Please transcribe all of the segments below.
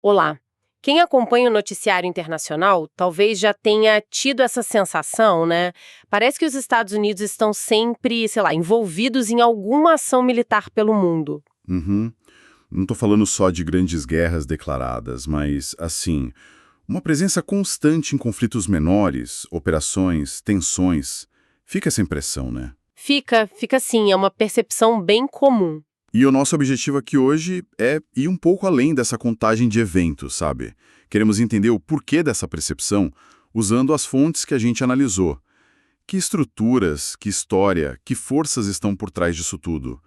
Olá. Quem acompanha o noticiário internacional talvez já tenha tido essa sensação, né? Parece que os Estados Unidos estão sempre, sei lá, envolvidos em alguma ação militar pelo mundo. Uhum. Não estou falando só de grandes guerras declaradas, mas, assim, uma presença constante em conflitos menores, operações, tensões. Fica essa impressão, né? Fica assim, é uma percepção bem comum. E o nosso objetivo aqui hoje é ir um pouco além dessa contagem de eventos, sabe? Queremos entender o porquê dessa percepção usando as fontes que a gente analisou. Que estruturas, que história, que forças estão por trás disso tudo?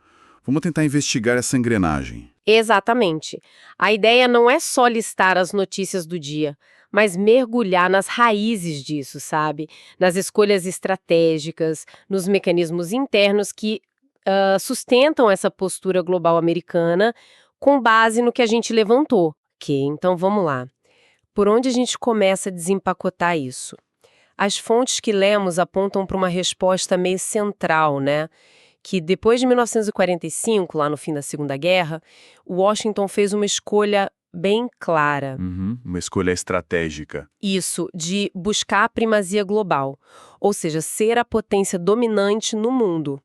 Vamos tentar investigar essa engrenagem. Exatamente. A ideia não é só listar as notícias do dia, mas mergulhar nas raízes disso, sabe? Nas escolhas estratégicas, nos mecanismos internos que sustentam essa postura global americana com base no que a gente levantou. Ok, então vamos lá. Por onde a gente começa a desempacotar isso? As fontes que lemos apontam para uma resposta meio central, né? Que depois de 1945, lá no fim da Segunda Guerra, Washington fez uma escolha bem clara. Uma escolha estratégica. Isso, de buscar a primazia global, ou seja, ser a potência dominante no mundo.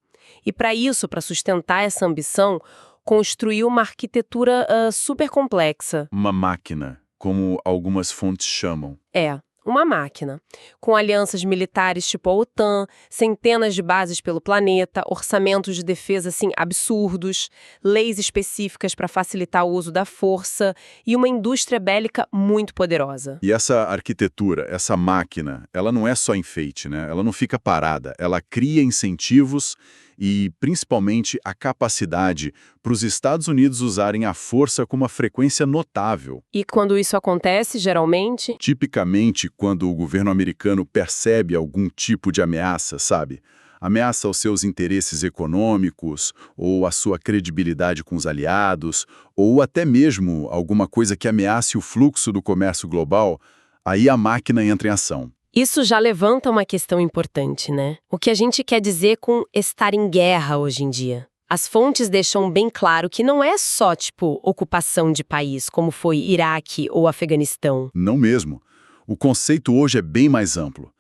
E para isso, para sustentar essa ambição, construiu uma arquitetura super complexa. Uma máquina, como algumas fontes chamam. É, uma máquina, com alianças militares tipo a OTAN, centenas de bases pelo planeta, orçamentos de defesa assim absurdos, leis específicas para facilitar o uso da força e uma indústria bélica muito poderosa. E essa arquitetura, essa máquina, ela não é só enfeite, né? Ela não fica parada. Ela cria incentivos e, principalmente, a capacidade para os Estados Unidos usarem a força com uma frequência notável. E quando isso acontece, geralmente, Tipicamente, quando o governo americano percebe algum tipo de ameaça, sabe? Ameaça aos seus interesses econômicos, ou à sua credibilidade com os aliados, ou até mesmo alguma coisa que ameace o fluxo do comércio global, aí a máquina entra em ação. isso já levanta uma questão importante, né? O que a gente quer dizer com estar em guerra hoje em dia? As fontes deixam bem claro que não é só, tipo, ocupação de país, como foi Iraque ou Afeganistão. Não mesmo. O conceito hoje é bem mais amplo.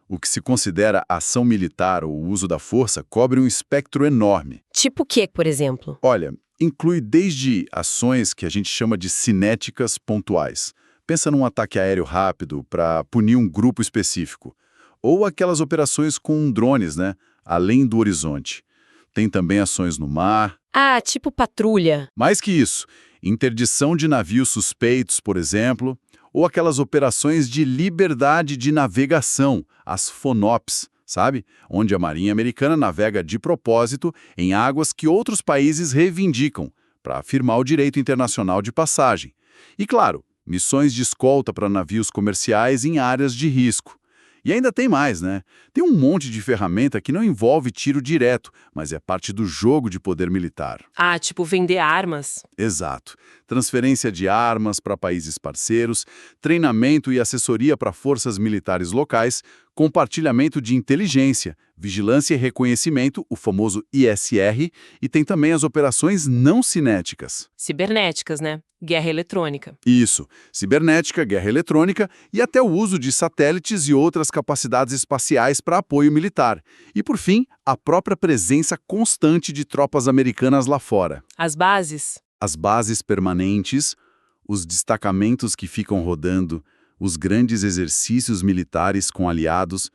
O que se considera ação militar ou uso da força cobre um espectro enorme. Tipo o quê, por exemplo? Olha, inclui desde ações que a gente chama de cinéticas pontuais. Pensa num ataque aéreo rápido para punir um grupo específico. Ou aquelas operações com drones, né? Além do horizonte. Tem também ações no mar. Ah, tipo patrulha. Mais que isso, interdição de navios suspeitos, por exemplo, ou aquelas operações de liberdade de navegação, as FONOPs, sabe? Onde a Marinha Americana navega de propósito em águas que outros países reivindicam, para afirmar o direito internacional de passagem. E, claro, missões de escolta para navios comerciais em áreas de risco. E ainda tem mais, né? Tem um monte de ferramenta que não envolve tiro direto, mas é parte do jogo de poder militar. Ah, tipo vender armas. Exato. Transferência de armas para países parceiros, treinamento e assessoria para forças militares locais, compartilhamento de inteligência, vigilância e reconhecimento, o famoso ISR, e tem também as operações não cinéticas. Cibernéticas, né? Guerra eletrônica. Isso, cibernética, guerra eletrônica e até o uso de satélites e outras capacidades espaciais para apoio militar. E, por fim, a própria presença constante de tropas americanas lá fora. As bases? As bases permanentes, os destacamentos que ficam rodando, os grandes exercícios militares com aliados,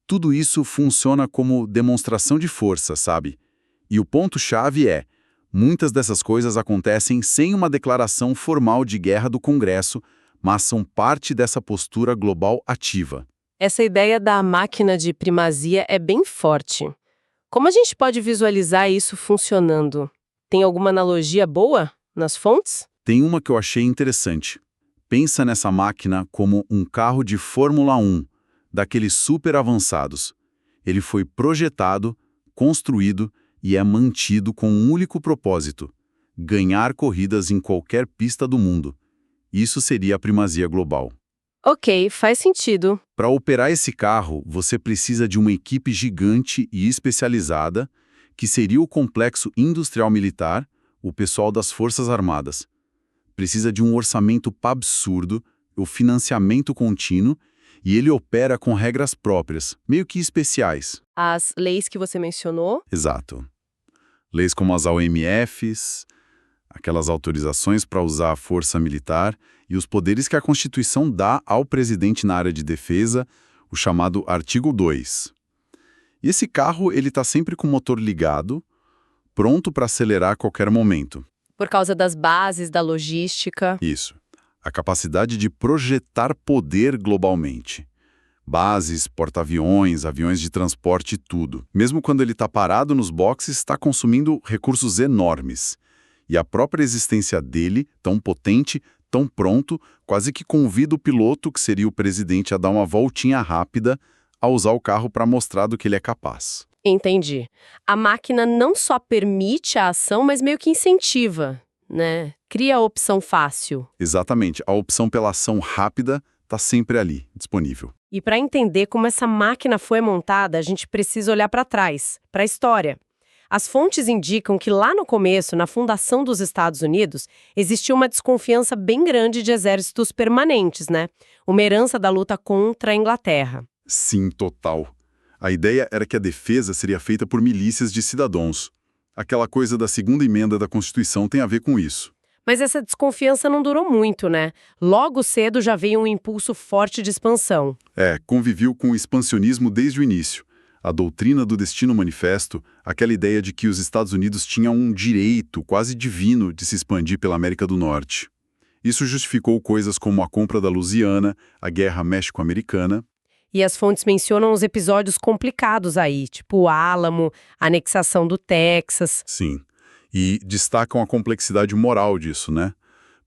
tudo isso funciona como demonstração de força, sabe? E o ponto-chave é, muitas dessas coisas acontecem sem uma declaração formal de guerra do Congresso, mas são parte dessa postura global ativa. Essa ideia da máquina de primazia é bem forte. Como a gente pode visualizar isso funcionando? Tem alguma analogia boa nas fontes? Tem uma que eu achei interessante. Pensa nessa máquina como um carro de Fórmula 1, daqueles super avançados. Ele foi projetado, construído e é mantido com um único propósito: ganhar corridas em qualquer pista do mundo. Isso seria a primazia global. Ok, faz sentido. Para operar esse carro, você precisa de uma equipe gigante e especializada, que seria o complexo industrial militar, o pessoal das Forças Armadas. precisa de um orçamento absurdo, o financiamento contínuo, e ele opera com regras próprias, meio que especiais. As leis que você mencionou? Exato. Leis como as AOMFs, aquelas autorizações para usar a força militar e os poderes que a Constituição dá ao presidente na área de defesa, o chamado artigo 2. E esse carro ele está sempre com o motor ligado, pronto para acelerar a qualquer momento. Por causa das bases, da logística. Isso. A capacidade de projetar poder globalmente. Bases, porta-aviões, aviões de transporte, tudo. Mesmo quando ele está parado nos boxes, está consumindo recursos enormes. E a própria existência dele, tão potente, tão pronto, quase que convida o piloto, que seria o presidente, a dar uma voltinha rápida a usar o carro para mostrar do que ele é capaz. Entendi. A máquina não só permite a ação, mas meio que incentiva, né? Cria a opção fácil. Exatamente. A opção pela ação rápida está sempre ali, disponível. E para entender como essa máquina foi montada, a gente precisa olhar para trás, para a história. As fontes indicam que lá no começo, na fundação dos Estados Unidos, existia uma desconfiança bem grande de exércitos permanentes, né? Uma herança da luta contra a Inglaterra. Sim, total. A ideia era que a defesa seria feita por milícias de cidadãos. Aquela coisa da segunda emenda da Constituição tem a ver com isso. Mas essa desconfiança não durou muito, né? Logo cedo já veio um impulso forte de expansão. Conviveu com o expansionismo desde o início. A doutrina do Destino Manifesto, aquela ideia de que os Estados Unidos tinham um direito quase divino de se expandir pela América do Norte. Isso justificou coisas como a compra da Louisiana, a Guerra México-Americana. E as fontes mencionam os episódios complicados aí, tipo o Álamo, a anexação do Texas. Sim. E destacam a complexidade moral disso, né?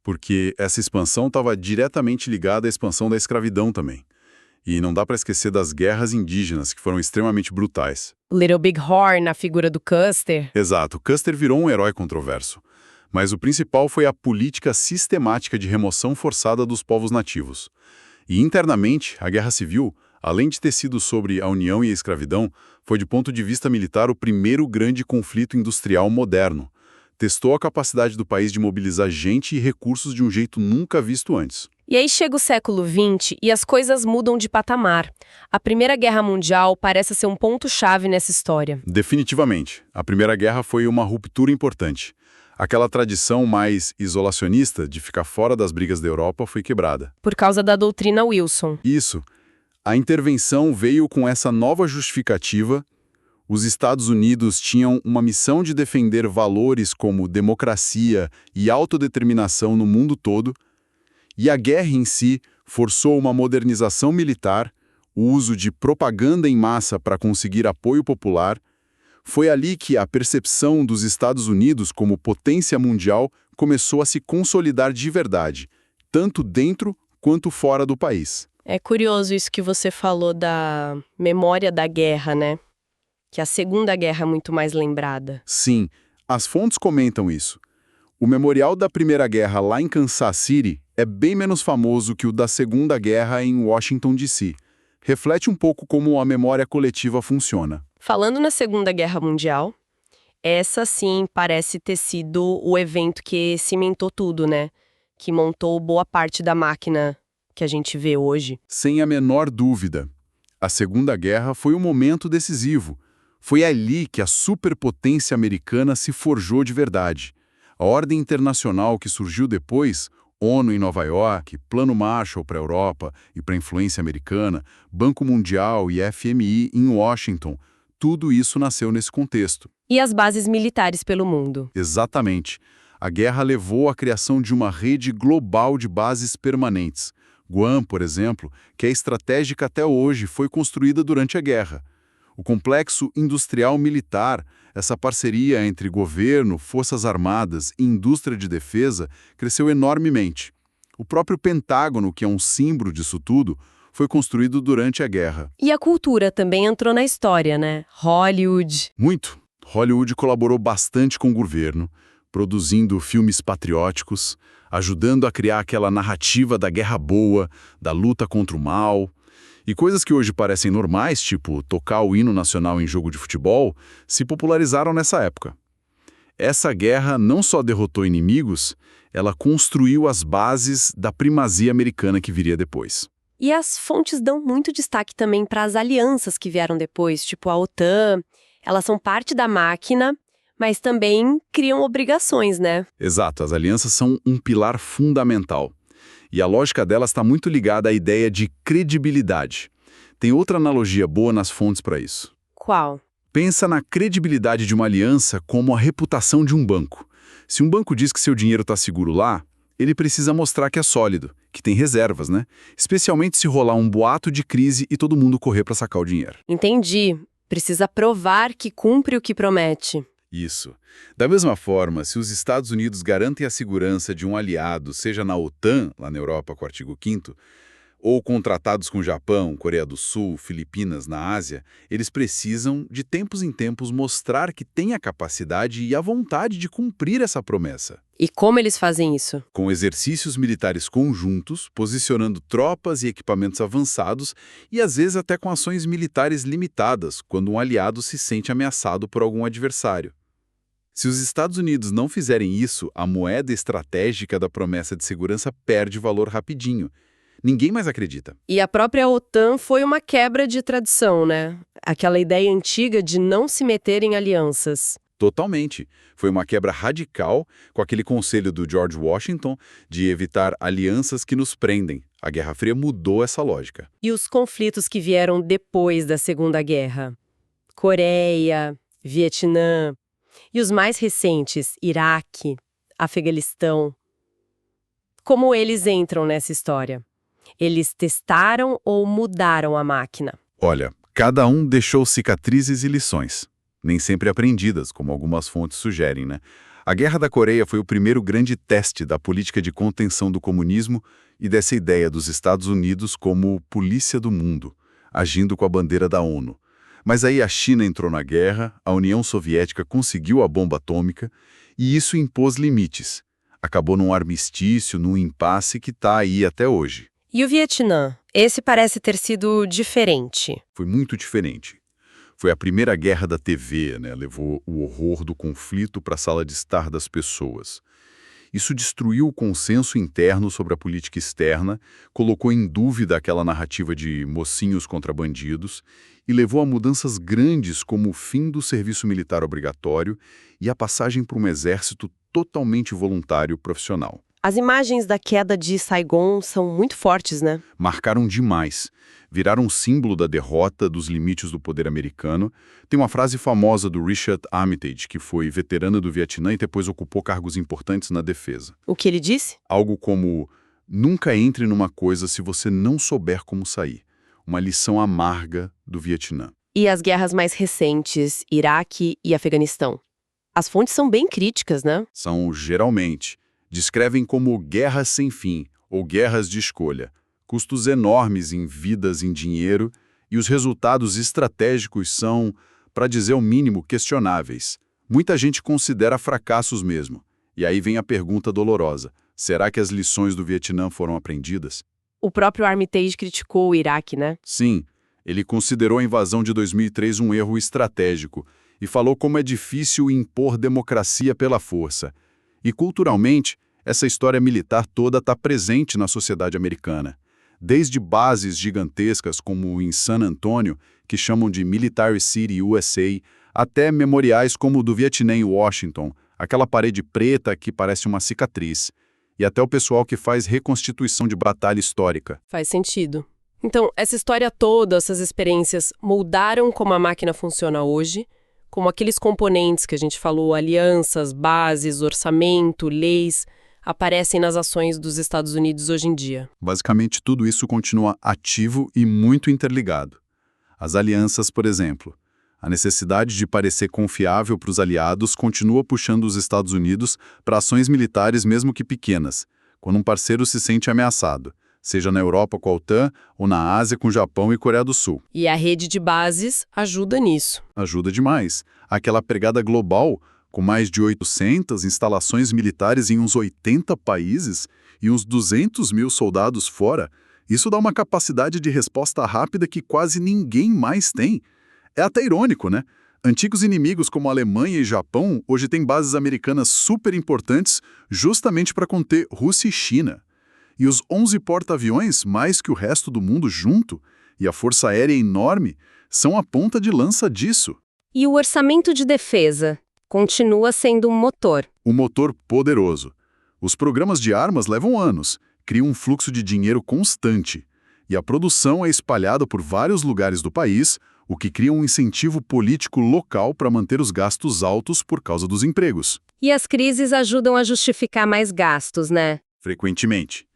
Porque essa expansão estava diretamente ligada à expansão da escravidão também. E não dá para esquecer das guerras indígenas, que foram extremamente brutais. Little Big Horn, na figura do Custer. Exato, Custer virou um herói controverso. Mas o principal foi a política sistemática de remoção forçada dos povos nativos. E internamente, a Guerra Civil, além de ter sido sobre a União e a escravidão, foi, de ponto de vista militar, o primeiro grande conflito industrial moderno. Testou a capacidade do país de mobilizar gente e recursos de um jeito nunca visto antes. E aí chega o século XX e as coisas mudam de patamar. A Primeira Guerra Mundial parece ser um ponto-chave nessa história. Definitivamente. A Primeira Guerra foi uma ruptura importante. Aquela tradição mais isolacionista de ficar fora das brigas da Europa foi quebrada. Por causa da doutrina Wilson. Isso. A intervenção veio com essa nova justificativa. Os Estados Unidos tinham uma missão de defender valores como democracia e autodeterminação no mundo todo, e a guerra em si forçou uma modernização militar, o uso de propaganda em massa para conseguir apoio popular. Foi ali que a percepção dos Estados Unidos como potência mundial começou a se consolidar de verdade, tanto dentro quanto fora do país. É curioso isso que você falou da memória da guerra, né? Que a Segunda Guerra é muito mais lembrada. Sim, as fontes comentam isso. O memorial da Primeira Guerra lá em Kansas City é bem menos famoso que o da Segunda Guerra em Washington, D.C. Reflete um pouco como a memória coletiva funciona. Falando na Segunda Guerra Mundial, essa sim parece ter sido o evento que cimentou tudo, né? Que montou boa parte da máquina que a gente vê hoje. Sem a menor dúvida. A Segunda Guerra foi um momento decisivo. Foi ali que a superpotência americana se forjou de verdade. A ordem internacional que surgiu depois, ONU em Nova York, Plano Marshall para a Europa e para a influência americana, Banco Mundial e FMI em Washington, tudo isso nasceu nesse contexto. E as bases militares pelo mundo. Exatamente. A guerra levou à criação de uma rede global de bases permanentes. Guam, por exemplo, que é estratégica até hoje, foi construída durante a guerra. O complexo industrial militar, essa parceria entre governo, forças armadas e indústria de defesa, cresceu enormemente. O próprio Pentágono, que é um símbolo disso tudo, foi construído durante a guerra. E a cultura também entrou na história, né? Hollywood. Muito. Hollywood colaborou bastante com o governo, produzindo filmes patrióticos, ajudando a criar aquela narrativa da guerra boa, da luta contra o mal. E coisas que hoje parecem normais, tipo tocar o hino nacional em jogo de futebol, se popularizaram nessa época. Essa guerra não só derrotou inimigos, ela construiu as bases da primazia americana que viria depois. E as fontes dão muito destaque também para as alianças que vieram depois, tipo a OTAN. Elas são parte da máquina, mas também criam obrigações, né? Exato, as alianças são um pilar fundamental. E a lógica delas está muito ligada à ideia de credibilidade. Tem outra analogia boa nas fontes para isso. Qual? Pensa na credibilidade de uma aliança como a reputação de um banco. Se um banco diz que seu dinheiro está seguro lá, ele precisa mostrar que é sólido, que tem reservas, né? Especialmente se rolar um boato de crise e todo mundo correr para sacar o dinheiro. Entendi. Precisa provar que cumpre o que promete. Isso. Da mesma forma, se os Estados Unidos garantem a segurança de um aliado, seja na OTAN, lá na Europa com o artigo 5º, ou com tratados com o Japão, Coreia do Sul, Filipinas, na Ásia, eles precisam, de tempos em tempos, mostrar que têm a capacidade e a vontade de cumprir essa promessa. E como eles fazem isso? Com exercícios militares conjuntos, posicionando tropas e equipamentos avançados e, às vezes, até com ações militares limitadas, quando um aliado se sente ameaçado por algum adversário. Se os Estados Unidos não fizerem isso, a moeda estratégica da promessa de segurança perde valor rapidinho. Ninguém mais acredita. E a própria OTAN foi uma quebra de tradição, né? Aquela ideia antiga de não se meter em alianças. Totalmente. Foi uma quebra radical com aquele conselho do George Washington de evitar alianças que nos prendem. A Guerra Fria mudou essa lógica. E os conflitos que vieram depois da Segunda Guerra? Coreia, Vietnã. E os mais recentes, Iraque, Afeganistão. Como eles entram nessa história? Eles testaram ou mudaram a máquina? Olha, cada um deixou cicatrizes e lições. Nem sempre aprendidas, como algumas fontes sugerem, né? A Guerra da Coreia foi o primeiro grande teste da política de contenção do comunismo e dessa ideia dos Estados Unidos como polícia do mundo, agindo com a bandeira da ONU. Mas aí a China entrou na guerra, a União Soviética conseguiu a bomba atômica e isso impôs limites. Acabou num armistício, num impasse que está aí até hoje. E o Vietnã? Esse parece ter sido diferente. Foi muito diferente. Foi a primeira guerra da TV, né? Levou o horror do conflito para a sala de estar das pessoas. Isso destruiu o consenso interno sobre a política externa, colocou em dúvida aquela narrativa de mocinhos contra bandidos e levou a mudanças grandes como o fim do serviço militar obrigatório e a passagem para um exército totalmente voluntário profissional. As imagens da queda de Saigon são muito fortes, né? Marcaram demais. Viraram um símbolo da derrota dos limites do poder americano. Tem uma frase famosa do Richard Armitage, que foi veterano do Vietnã e depois ocupou cargos importantes na defesa. O que ele disse? Algo como, nunca entre numa coisa se você não souber como sair. Uma lição amarga do Vietnã. E as guerras mais recentes, Iraque e Afeganistão? As fontes são bem críticas, né? São, geralmente, descrevem como guerras sem fim ou guerras de escolha. Custos enormes em vidas, em dinheiro, e os resultados estratégicos são, para dizer o mínimo, questionáveis. Muita gente considera fracassos mesmo. E aí vem a pergunta dolorosa. Será que as lições do Vietnã foram aprendidas? O próprio Armitage criticou o Iraque, né? Sim, ele considerou a invasão de 2003 um erro estratégico e falou como é difícil impor democracia pela força. E culturalmente, essa história militar toda está presente na sociedade americana. Desde bases gigantescas como em San Antonio, que chamam de Military City USA, até memoriais como o do Vietnã em Washington, aquela parede preta que parece uma cicatriz, e até o pessoal que faz reconstituição de batalha histórica. Faz sentido. Então, essa história toda, essas experiências, moldaram como a máquina funciona hoje, como aqueles componentes que a gente falou, alianças, bases, orçamento, leis, aparecem nas ações dos Estados Unidos hoje em dia. Basicamente, tudo isso continua ativo e muito interligado. As alianças, por exemplo. A necessidade de parecer confiável para os aliados continua puxando os Estados Unidos para ações militares mesmo que pequenas, quando um parceiro se sente ameaçado, seja na Europa com a OTAN ou na Ásia com o Japão e Coreia do Sul. E a rede de bases ajuda nisso. Ajuda demais. Aquela pegada global, com mais de 800 instalações militares em uns 80 países e uns 200 mil soldados fora, isso dá uma capacidade de resposta rápida que quase ninguém mais tem. É até irônico, né? Antigos inimigos como Alemanha e Japão hoje têm bases americanas super importantes justamente para conter Rússia e China. E os 11 porta-aviões, mais que o resto do mundo junto, e a força aérea enorme, são a ponta de lança disso. E o orçamento de defesa continua sendo um motor. Um motor poderoso. Os programas de armas levam anos, criam um fluxo de dinheiro constante. E a produção é espalhada por vários lugares do país, o que cria um incentivo político local para manter os gastos altos por causa dos empregos. E as crises ajudam a justificar mais gastos, né? Frequentemente.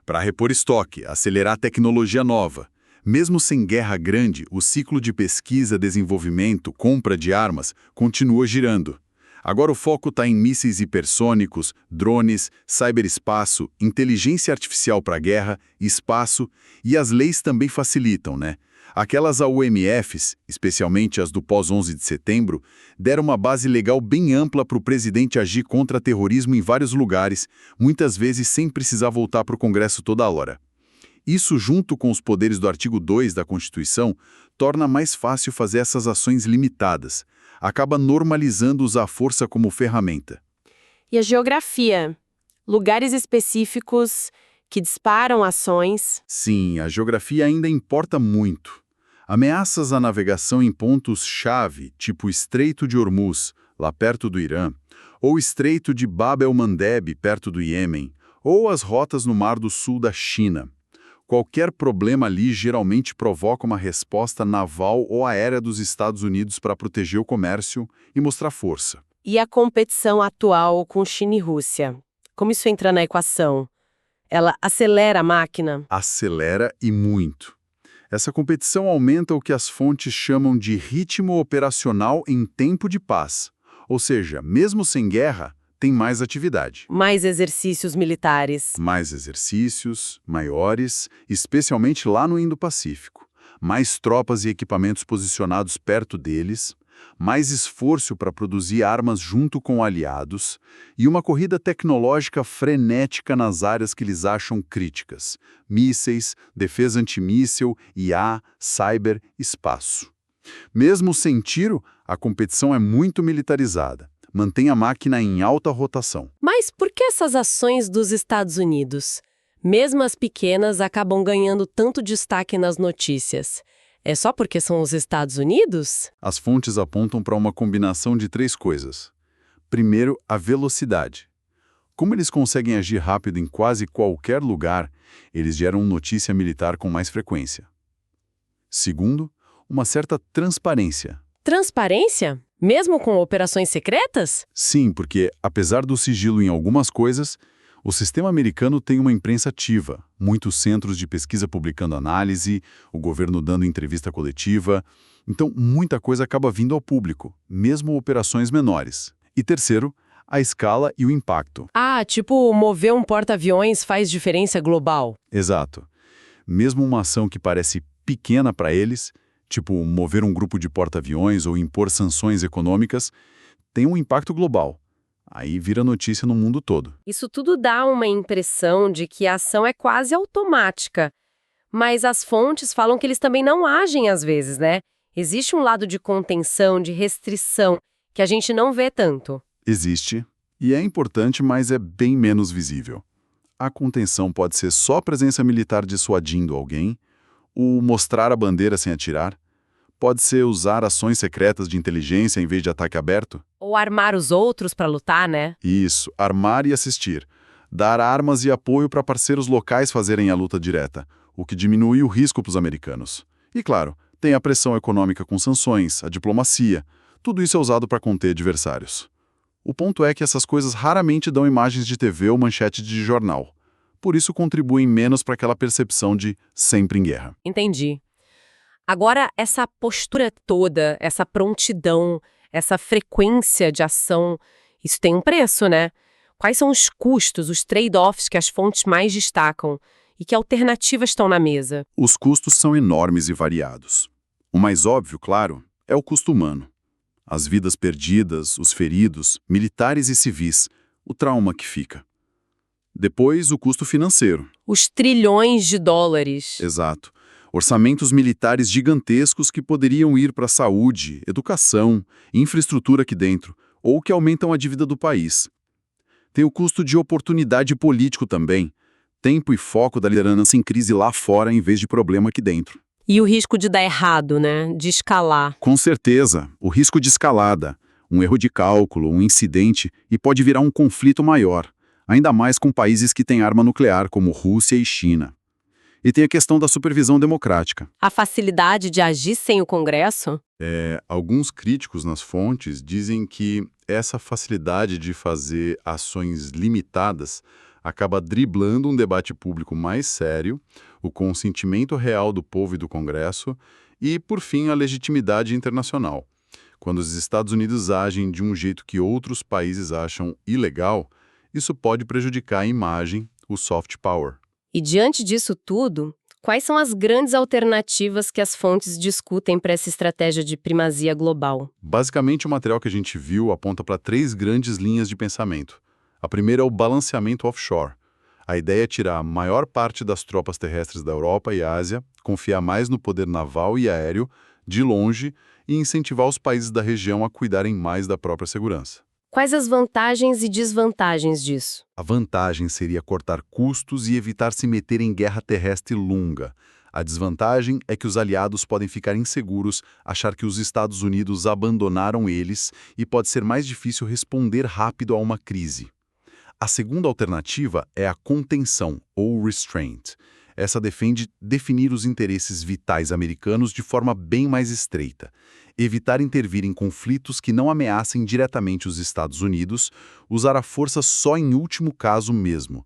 Para repor estoque, acelerar tecnologia nova. Mesmo sem guerra grande, o ciclo de pesquisa, desenvolvimento, compra de armas continua girando. Agora o foco está em mísseis hipersônicos, drones, cyberespaço, inteligência artificial para guerra, espaço, e as leis também facilitam, né? Aquelas AUMFs, especialmente as do pós-11 de setembro, deram uma base legal bem ampla para o presidente agir contra terrorismo em vários lugares, muitas vezes sem precisar voltar para o Congresso toda hora. Isso, junto com os poderes do artigo 2 da Constituição, torna mais fácil fazer essas ações limitadas. Acaba normalizando usar a força como ferramenta. E a geografia? Lugares específicos que disparam ações. Sim, a geografia ainda importa muito. Ameaças à navegação em pontos-chave, tipo o Estreito de Hormuz, lá perto do Irã, ou o Estreito de Bab el-Mandeb, perto do Iêmen, ou as rotas no Mar do Sul da China. Qualquer problema ali geralmente provoca uma resposta naval ou aérea dos Estados Unidos para proteger o comércio e mostrar força. E a competição atual com China e Rússia? Como isso entra na equação? Ela acelera a máquina? Acelera e muito. Essa competição aumenta o que as fontes chamam de ritmo operacional em tempo de paz. Ou seja, mesmo sem guerra, tem mais atividade. Mais exercícios militares. Mais exercícios, maiores, especialmente lá no Indo-Pacífico. Mais tropas e equipamentos posicionados perto deles, mais esforço para produzir armas junto com aliados e uma corrida tecnológica frenética nas áreas que eles acham críticas. Mísseis, defesa antimíssil, IA, cyber, espaço. Mesmo sem tiro, a competição é muito militarizada. Mantém a máquina em alta rotação. Mas por que essas ações dos Estados Unidos, mesmo as pequenas, acabam ganhando tanto destaque nas notícias? É só porque são os Estados Unidos? As fontes apontam para uma combinação de 3 coisas. Primeiro, a velocidade. Como eles conseguem agir rápido em quase qualquer lugar, eles geram notícia militar com mais frequência. Segundo, uma certa transparência. Transparência? Mesmo com operações secretas? Sim, porque, apesar do sigilo em algumas coisas, o sistema americano tem uma imprensa ativa, muitos centros de pesquisa publicando análise, o governo dando entrevista coletiva. Então, muita coisa acaba vindo ao público, mesmo operações menores. E terceiro, a escala e o impacto. Ah, tipo, mover um porta-aviões faz diferença global. Exato. Mesmo uma ação que parece pequena para eles, tipo mover um grupo de porta-aviões ou impor sanções econômicas, tem um impacto global. Aí vira notícia no mundo todo. Isso tudo dá uma impressão de que a ação é quase automática. Mas as fontes falam que eles também não agem às vezes, né? Existe um lado de contenção, de restrição, que a gente não vê tanto. Existe, e é importante, mas é bem menos visível. A contenção pode ser só presença militar dissuadindo alguém, ou mostrar a bandeira sem atirar. Pode ser usar ações secretas de inteligência em vez de ataque aberto. Ou armar os outros para lutar, né? Isso, armar e assistir. Dar armas e apoio para parceiros locais fazerem a luta direta, o que diminui o risco para os americanos. E claro, tem a pressão econômica com sanções, a diplomacia. Tudo isso é usado para conter adversários. O ponto é que essas coisas raramente dão imagens de TV ou manchete de jornal. Por isso contribuem menos para aquela percepção de sempre em guerra. Entendi. Agora, essa postura toda, essa prontidão, essa frequência de ação, isso tem um preço, né? Quais são os custos, os trade-offs que as fontes mais destacam? E que alternativas estão na mesa? Os custos são enormes e variados. O mais óbvio, claro, é o custo humano. As vidas perdidas, os feridos, militares e civis, o trauma que fica. Depois, o custo financeiro. Os trilhões de dólares. Exato. Orçamentos militares gigantescos que poderiam ir para saúde, educação, infraestrutura aqui dentro, ou que aumentam a dívida do país. Tem o custo de oportunidade político também. Tempo e foco da liderança em crise lá fora em vez de problema aqui dentro. E o risco de dar errado, né? De escalar. Com certeza, o risco de escalada, um erro de cálculo, um incidente, e pode virar um conflito maior, ainda mais com países que têm arma nuclear, como Rússia e China. E tem a questão da supervisão democrática. A facilidade de agir sem o Congresso? Alguns críticos nas fontes dizem que essa facilidade de fazer ações limitadas acaba driblando um debate público mais sério, o consentimento real do povo e do Congresso e, por fim, a legitimidade internacional. Quando os Estados Unidos agem de um jeito que outros países acham ilegal, isso pode prejudicar a imagem, o soft power. E diante disso tudo, quais são as grandes alternativas que as fontes discutem para essa estratégia de primazia global? Basicamente, o material que a gente viu aponta para 3 grandes linhas de pensamento. A primeira é o balanceamento offshore. A ideia é tirar a maior parte das tropas terrestres da Europa e Ásia, confiar mais no poder naval e aéreo, de longe, e incentivar os países da região a cuidarem mais da própria segurança. Quais as vantagens e desvantagens disso? A vantagem seria cortar custos e evitar se meter em guerra terrestre longa. A desvantagem é que os aliados podem ficar inseguros, achar que os Estados Unidos abandonaram eles e pode ser mais difícil responder rápido a uma crise. A segunda alternativa é a contenção, ou restraint. Essa defende definir os interesses vitais americanos de forma bem mais estreita. Evitar intervir em conflitos que não ameacem diretamente os Estados Unidos, usar a força só em último caso mesmo.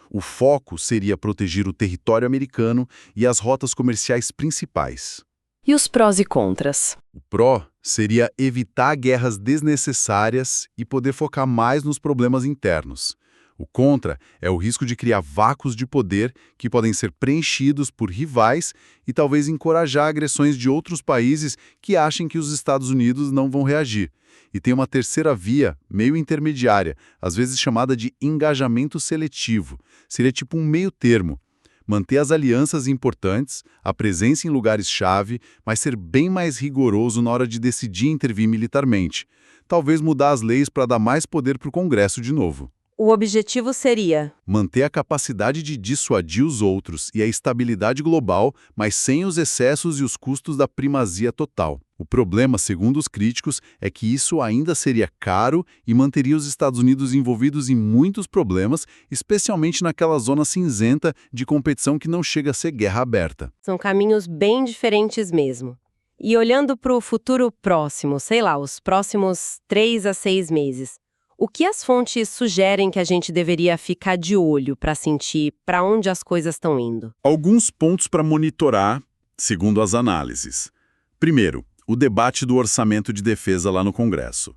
O foco seria proteger o território americano e as rotas comerciais principais. E os prós e contras? O pró seria evitar guerras desnecessárias e poder focar mais nos problemas internos. O contra é o risco de criar vácuos de poder que podem ser preenchidos por rivais e talvez encorajar agressões de outros países que achem que os Estados Unidos não vão reagir. E tem uma terceira via, meio intermediária, às vezes chamada de engajamento seletivo. Seria tipo um meio termo. Manter as alianças importantes, a presença em lugares-chave, mas ser bem mais rigoroso na hora de decidir intervir militarmente. Talvez mudar as leis para dar mais poder para o Congresso de novo. O objetivo seria Manter a capacidade de dissuadir os outros e a estabilidade global, mas sem os excessos e os custos da primazia total. O problema, segundo os críticos, é que isso ainda seria caro e manteria os Estados Unidos envolvidos em muitos problemas, especialmente naquela zona cinzenta de competição que não chega a ser guerra aberta. São caminhos bem diferentes mesmo. E olhando para o futuro próximo, sei lá, os próximos 3 a 6 meses, o que as fontes sugerem que a gente deveria ficar de olho para sentir para onde as coisas estão indo? Alguns pontos para monitorar, segundo as análises. Primeiro, o debate do orçamento de defesa lá no Congresso.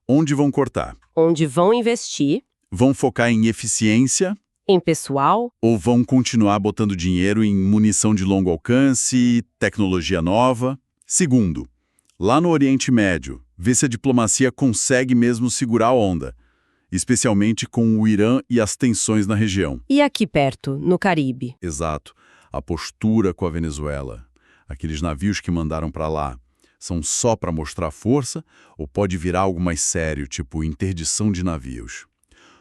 Onde vão cortar? Onde vão investir? Vão focar em eficiência? Em pessoal? Ou vão continuar botando dinheiro em munição de longo alcance, tecnologia nova? Segundo, lá no Oriente Médio, ver se a diplomacia consegue mesmo segurar a onda, especialmente com o Irã e as tensões na região. E aqui perto, no Caribe? Exato. A postura com a Venezuela. Aqueles navios que mandaram para lá são só para mostrar força ou pode virar algo mais sério, tipo interdição de navios?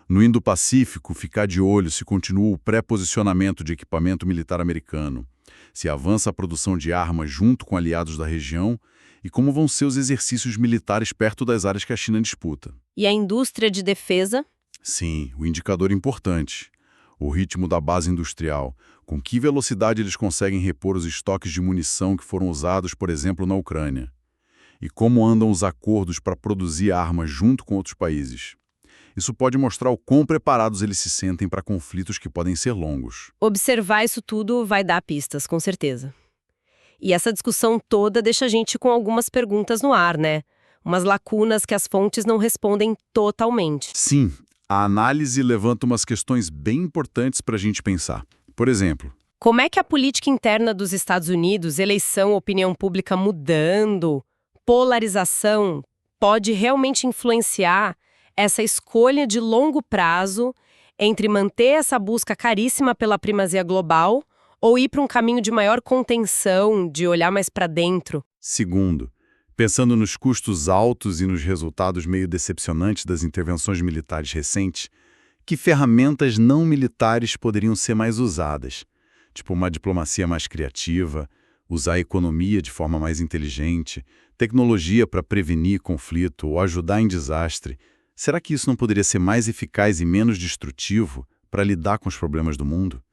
No Indo-Pacífico, ficar de olho se continua o pré-posicionamento de equipamento militar americano, se avança a produção de armas junto com aliados da região e como vão ser os exercícios militares perto das áreas que a China disputa. E a indústria de defesa? Sim, o indicador importante. O ritmo da base industrial. Com que velocidade eles conseguem repor os estoques de munição que foram usados, por exemplo, na Ucrânia? E como andam os acordos para produzir armas junto com outros países? Isso pode mostrar o quão preparados eles se sentem para conflitos que podem ser longos. Observar isso tudo vai dar pistas, com certeza. E essa discussão toda deixa a gente com algumas perguntas no ar, né? Umas lacunas que as fontes não respondem totalmente. Sim, a análise levanta umas questões bem importantes para a gente pensar. Por exemplo, como é que a política interna dos Estados Unidos, eleição, opinião pública mudando, polarização, pode realmente influenciar essa escolha de longo prazo entre manter essa busca caríssima pela primazia global Ou ir para um caminho de maior contenção, de olhar mais para dentro? Segundo, pensando nos custos altos e nos resultados meio decepcionantes das intervenções militares recentes, que ferramentas não militares poderiam ser mais usadas? Tipo uma diplomacia mais criativa, usar a economia de forma mais inteligente, tecnologia para prevenir conflito ou ajudar em desastre. Será que isso não poderia ser mais eficaz e menos destrutivo para lidar com os problemas do mundo?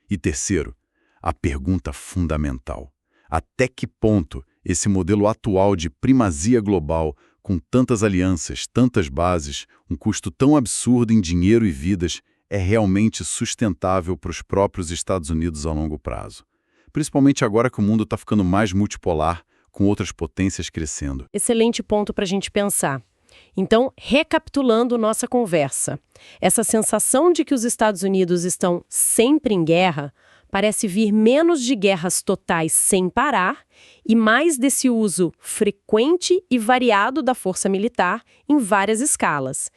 E terceiro, a pergunta fundamental: até que ponto esse modelo atual de primazia global, com tantas alianças, tantas bases, um custo tão absurdo em dinheiro e vidas, é realmente sustentável para os próprios Estados Unidos a longo prazo? Principalmente agora que o mundo está ficando mais multipolar, com outras potências crescendo. Excelente ponto para a gente pensar. Então, recapitulando nossa conversa, essa sensação de que os Estados Unidos estão sempre em guerra parece vir menos de guerras totais sem parar e mais desse uso frequente e variado da força militar em várias escalas.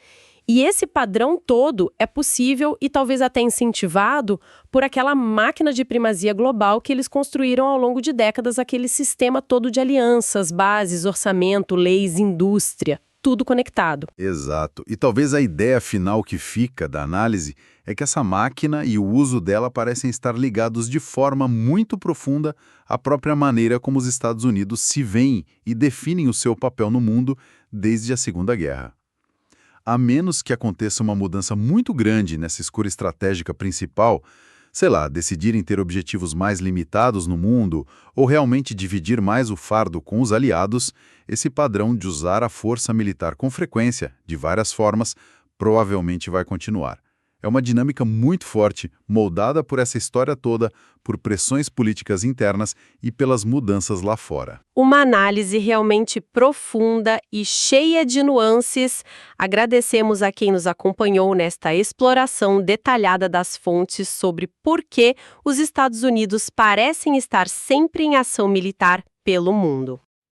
E esse padrão todo é possível e talvez até incentivado por aquela máquina de primazia global que eles construíram ao longo de décadas, aquele sistema todo de alianças, bases, orçamento, leis, indústria, tudo conectado. Exato. E talvez a ideia final que fica da análise é que essa máquina e o uso dela parecem estar ligados de forma muito profunda à própria maneira como os Estados Unidos se veem e definem o seu papel no mundo desde a Segunda Guerra. A menos que aconteça uma mudança muito grande nessa escolha estratégica principal, sei lá, decidirem ter objetivos mais limitados no mundo ou realmente dividir mais o fardo com os aliados, esse padrão de usar a força militar com frequência, de várias formas, provavelmente vai continuar. É uma dinâmica muito forte, moldada por essa história toda, por pressões políticas internas e pelas mudanças lá fora. Uma análise realmente profunda e cheia de nuances. Agradecemos a quem nos acompanhou nesta exploração detalhada das fontes sobre por que os Estados Unidos parecem estar sempre em ação militar pelo mundo.